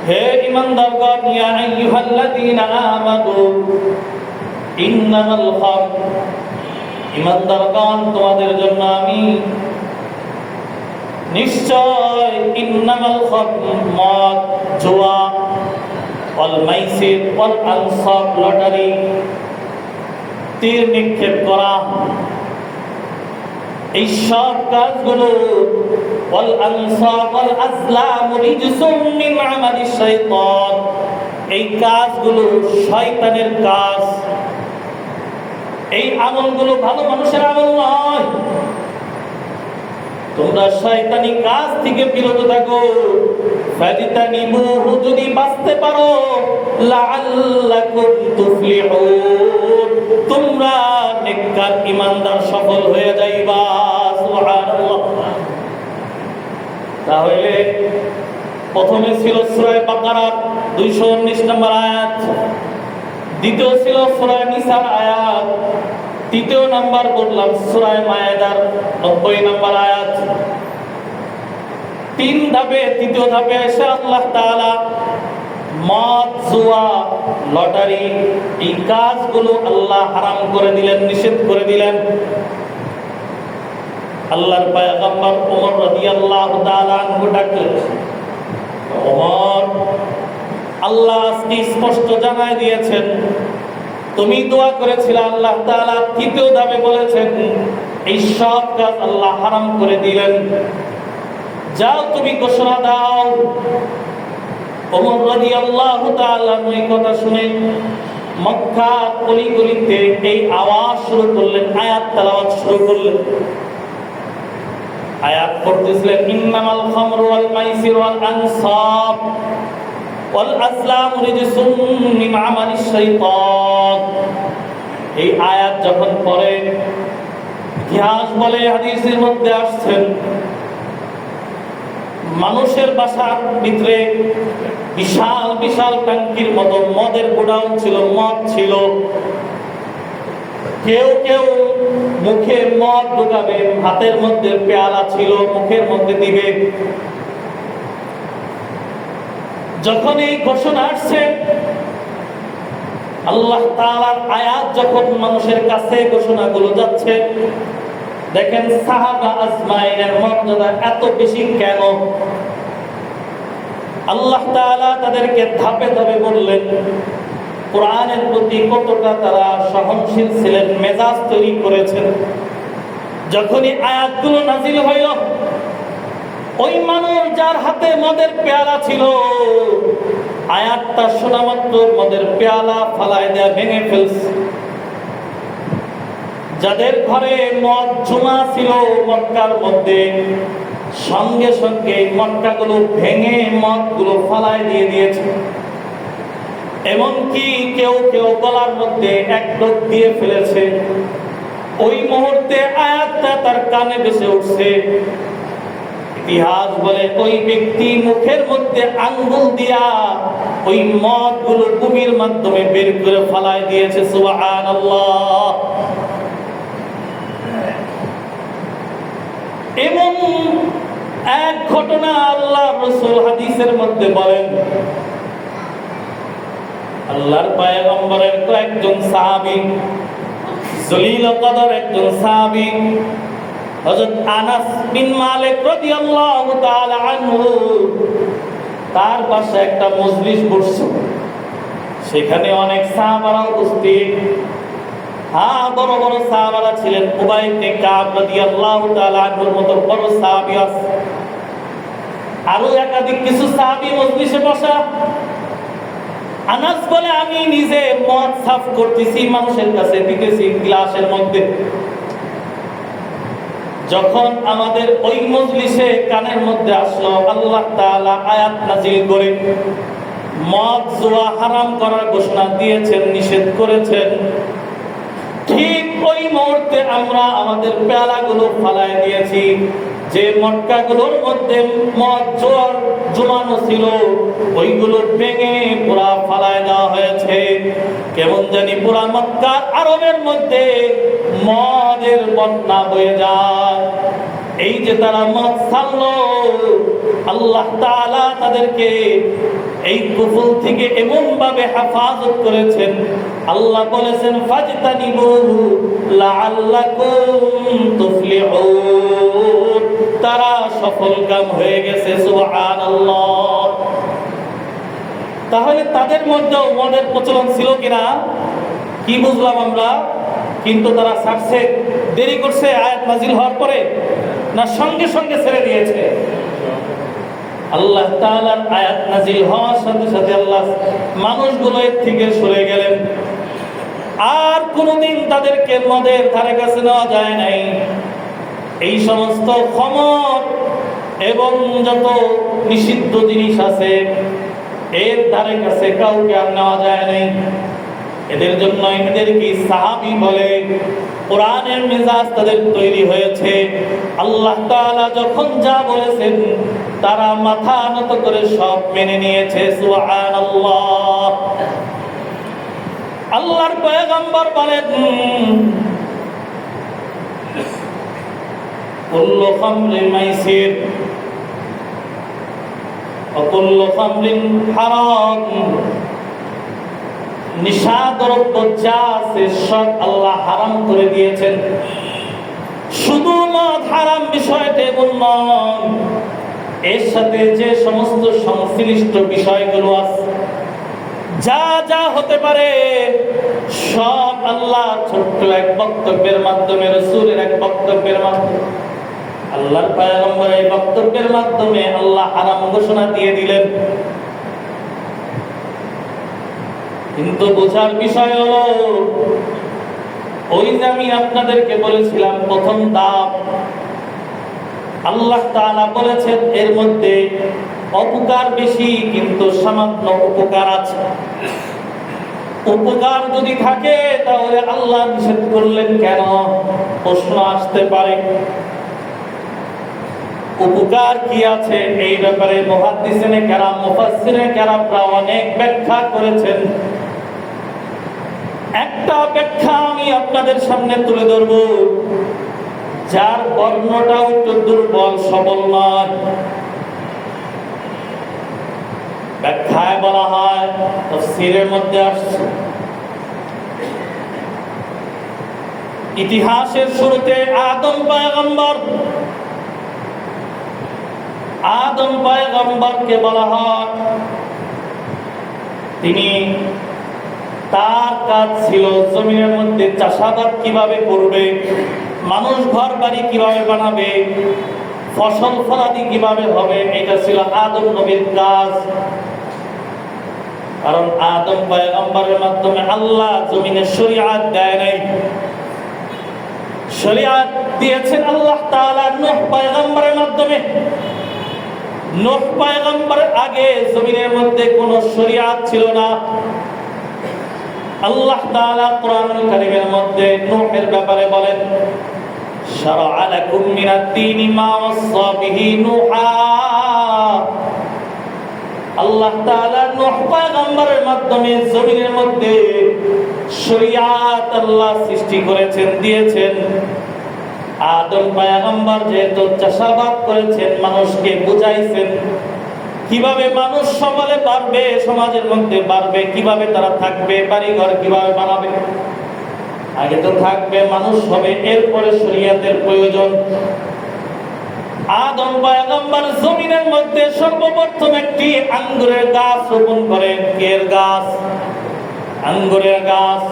হে ঈমানদারগণ, ইয়া আইয়ুহাল্লাযীনা আমানু ইন্নামাল খামর, ঈমানদারগণ তোমাদের জন্য আমি নিশ্চয় ইন্নামাল খামর মদ, জুয়া, ওয়াল মাইসির, ওয়াল আনসাব লটারি, তীর নিক্ষেপ করা, এই সব কাজগুলো ওয়াল আনসাব ওয়াল আজলাম রিজসুম মিন আমালিশ শাইতান, এই কাজগুলো শয়তানের কাজ। এই আমলগুলো ভালো মানুষের আমল নয়। তোমরা শয়তানি কাজ থেকে বিরত থাকো। ফাজতানিবুহু, যদি বাঁচতে পারো, লাআল্লাকুম তুফলিহুন, তোমরা নেককার ঈমানদার সফল হয়ে যাইবা। সুবহানাল্লাহ। তাহলে প্রথমে ছিল সূরা বাকারা 219 নম্বর আয়াত, দ্বিতীয় ছিল সূরা নিসার আয়াত, তৃতীয় নাম্বার বললাম সূরা মায়েদার 90 নম্বর আয়াত। তিন ধাপে, তৃতীয় ধাপে এসে আল্লাহ তাআলা মদ, জুয়া, লটারি, এই কাজগুলো আল্লাহ হারাম করে দিলেন, নিষেধ করে দিলেন। আল্লাহর পয়গম্বর ওমর রাদিয়াল্লাহু তাআলা আনহু ডাকলেন, ওমর, আল্লাহ আজকে স্পষ্ট জানায় দিয়েছেন, তুমি দোয়া করেছিলে, আল্লাহ তাআলা তৃতীয় ধাপে বলেছেন এই সব কাজ আল্লাহ হারাম করে দিলেন, যাও তুমি ঘোষণা দাও। ওমর রাদিয়াল্লাহু তাআলা এই কথা শুনে মক্কা গলিতে এই আওয়াজ শুরু করলেন, আয়াত তেলাওয়াত শুরু করলেন। আয়াত পড়তেছিলেন, ইন্নামাল খামরু ওয়াল মাইসির ওয়াল আনসাব ওয়াল আজলাম রিজসুম মিন আমালিশ শাইতান। এই আয়াত যখন পড়ে, ইতিহাস বলে, হাদিসের মধ্যে আসছেন, মানুষের বাসার ভিতরে বিশাল বিশাল ট্যাঙ্কির মতো মদের গোডাউন ছিল, মদ ছিল। কেউ কেউ মুখে মদ ঢুকাবে, হাতের মধ্যে পেয়ালা ছিল, মুখের মধ্যে দিবে। যখন এই ঘোষণা আসছে, আল্লাহ তাআলার আয়াত যখন মানুষের কাছে ঘোষণাগুলো যাচ্ছে, দেখেন সাহাবা আজমাইনের মর্যাদা এত বেশি কেন? আল্লাহ তাআলা তাদেরকে ধাপে ধাপে বললেন, কোরআনের প্রতি কতটা তারা সহনশীল ছিলেন, মেজাজ তৈরি করেছেন। যখনই আয়াতগুলো নাজিল হইল, ওই মানুষ যার হাতে মদের পেয়ালা ছিল, আয়াতটা শোনা মাত্র মদের পেয়ালা ফালায় দেয়া, ভেঙে ফেলছে। যাদের ঘরে মদ জমা ছিল মক্কার মধ্যে, সঙ্গে সঙ্গে মক্কাগুলো ভেঙে মদগুলো ফালায় দিয়ে দিয়েছে। এমনকি কেউ কেউ গলার মধ্যে এক ঢোক দিয়ে ফেলেছে। ওই মুহূর্তে আয়াতটা তার কানে ভেসে উঠছে। ইতিহাস বলে, ওই ব্যক্তি মুখের মধ্যে আঙ্গুল দিয়া ওই মদগুলো ভূমির মাধ্যমে বের করে ফালায় দিয়েছে। সুবহানাল্লাহ। এবং এক ঘটনা আল্লাহ রাসূল হাদিসের মধ্যে বলেন, আল্লাহর পয়গম্বরের কয়েকজন সাহাবী, জলিল কদর একজন সাহাবী হযরত আনাস বিন মালিক রাদিয়াল্লাহু তাআলা আনহু, তার পাশে একটা মজলিস বসছে। সেখানে অনেক সাহাবারা উপস্থিত। বড় বড় সাহাবারা ছিলেন। উবাই ইবনে কাব রাদিয়াল্লাহু তাআলা আনহুর মতো বড় সাহাবী আছে। আরো একাধিক কিছু সাহাবী মজলিসে বসা। আনাস বলে, আমি নিজে মদ সাফ করতেছি, মানুষের কাছে দিতেছি গ্লাসের মধ্যে। যখন আমাদের ওই মজলিসে কানের মধ্যে আসলো, আল্লাহ তাআলা আয়াত নাযিল করে মদ জুয়া হারাম করার ঘোষণা দিয়েছেন, নিষেধ করেছেন। ঠিক ওই মুহূর্তে আমরা আমাদের পেয়ালাগুলো ফালায় দিয়েছি। যে মটকাগুলোর মধ্যে মদ জোয়ার জমানো ছিল, ওইগুলো ভেঙে পুরা ফালায় দেওয়া হয়েছে। কেমন জানি পুরা মক্কা আরবের মধ্যে মদের বন্যা বয়ে যায়। এই যে তারা মদ ছাড়লো, আল্লাহ তাআলা তাদেরকে এই কুফর থেকে এমন ভাবে হেফাজত করেছেন। আল্লাহ বলেছেন ফাজতানিবুহু লাআল্লাকুম তুফলিহুন, তারা সফলকাম হয়ে গেছে। সুবহানাল্লাহ। তাহলে তাদের মধ্যেও মদের প্রচলন ছিল কিনা কি বুঝলাম আমরা? কিন্তু তারা ছাড়ছে, দেরি করছে আয়াত নাজিল হওয়ার পরে, না সঙ্গে সঙ্গে ছেড়ে দিয়েছে? আল্লাহ তাআলার আয়াত নাজিল হওয়ার সাথে সাথে আল্লাহ মানুষগুলো এর থেকে সরে গেলেন। আর কোনোদিন তাদেরকে মদের ধারে কাছে নেওয়া যায় নাই। এই সমস্ত খমর এবং যত নিষিদ্ধ জিনিস আছে এর ধারে কাছে কাউকে আর নেওয়া যায় নাই। এদের জন্য এদেরকে সাহাবী বলে। কোরআনের মেজাজ তাদের তৈরি হয়েছে। আল্লাহ তাআলা যখন যা বলেছেন তারা মাথা নত করে সব মেনে নিয়েছে। সুবহানাল্লাহ। আল্লাহর পয়গম্বর বলেন কুল্লু খামরিন মাইসির ওয়া কুল্লু খামরিন হারাম, নিশাদ্রব্য যা আছে সব আল্লাহ হারাম করে দিয়েছেন। শুধু মদ হারাম বিষয়টা এমন নয়, এর সাথে যে সমস্ত সংশ্লিষ্ট বিষয়গুলো আছে, যা যা হতে পারে সব আল্লাহ ছোট্ট এক বক্তব্যের মাধ্যমে, রাসূলের এক বক্তব্যের মাধ্যমে, আল্লাহর পয়গম্বরের এই বক্তব্যের মাধ্যমে আল্লাহ হারাম ঘোষণা দিয়ে দিলেন। কিন্তু বোঝার বিষয় হলো, ওই যে আমি আপনাদেরকে বলেছিলাম প্রথম ধাপ, আল্লাহ তাআলা বলেছেন এর মধ্যে অপকার বেশি কিন্তু সামান্য উপকার আছে। উপকার যদি থাকে তাহলে আল্লাহ নিষেধ করলেন কেন? প্রশ্ন আসতে পারে। উপকার কি আছে এই ব্যাপারে মুহাদ্দিসিনে কেরাম, মুফাসসিরে কেরামরা অনেক ব্যাখ্যা করেছেন। একটা ব্যাখ্যা আমি আপনাদের সামনে তুলে ধরব, যার বর্ণটা একটু দুর্বল সবল নয়। ব্যাখ্যায় বলা হয়, তাফসীরের মধ্যে আসছে, ইতিহাসের শুরুতে আদম পয়গম্বরকে বলা হয়, তিনি তার কাজ ছিল জমিনের মধ্যে চাষাবাদ কিভাবে করবে, মানুষ ঘর বাড়ি কিভাবে বানাবে, ফসল ফলাদি কিভাবে হবে, এটা ছিল আদম নবীর কাজ। কারণ আদম পয়গম্বরের মাধ্যমে আল্লাহ জমিনে শরীয়ত দেয় নাই, শরীয়ত দিয়েছেন আল্লাহ তাআলা নূহ পয়গম্বরের মাধ্যমে। নূহ পয়গম্বরের আগে জমিনের মধ্যে কোনো শরীয়ত ছিল না। আল্লাহ তাআলা কোরআনুল কারীমের মধ্যে নূহের ব্যাপারে বলেন, শারআ লাকুম মিনাদ-দীনি মা ওয়াসসা বিহি নূহা। আল্লাহ তাআলা নূহ পয়গম্বরের মাধ্যমে জমিনের মধ্যে শরীয়ত আল্লাহ সৃষ্টি করেছেন, দিয়েছেন। আদম পয়গম্বর যেহেতু চাষাবাদ করেছেন, মানুষকে বুঝাইছেন কিভাবে মানুষ সমাজে বাড়বে, সমাজের মধ্যে বাড়বে, কিভাবে তারা থাকবে, বাড়িঘর কিভাবে বানাবে। আগে তো থাকবে, মানুষ হবে, এরপরে শরীয়তের প্রয়োজন। আদম পয়গম্বর জমিনের মধ্যে সর্বপ্রথম একটি আঙ্গুরের গাছ রোপণ করেন। কের গাছ? আঙ্গুরের গাছ।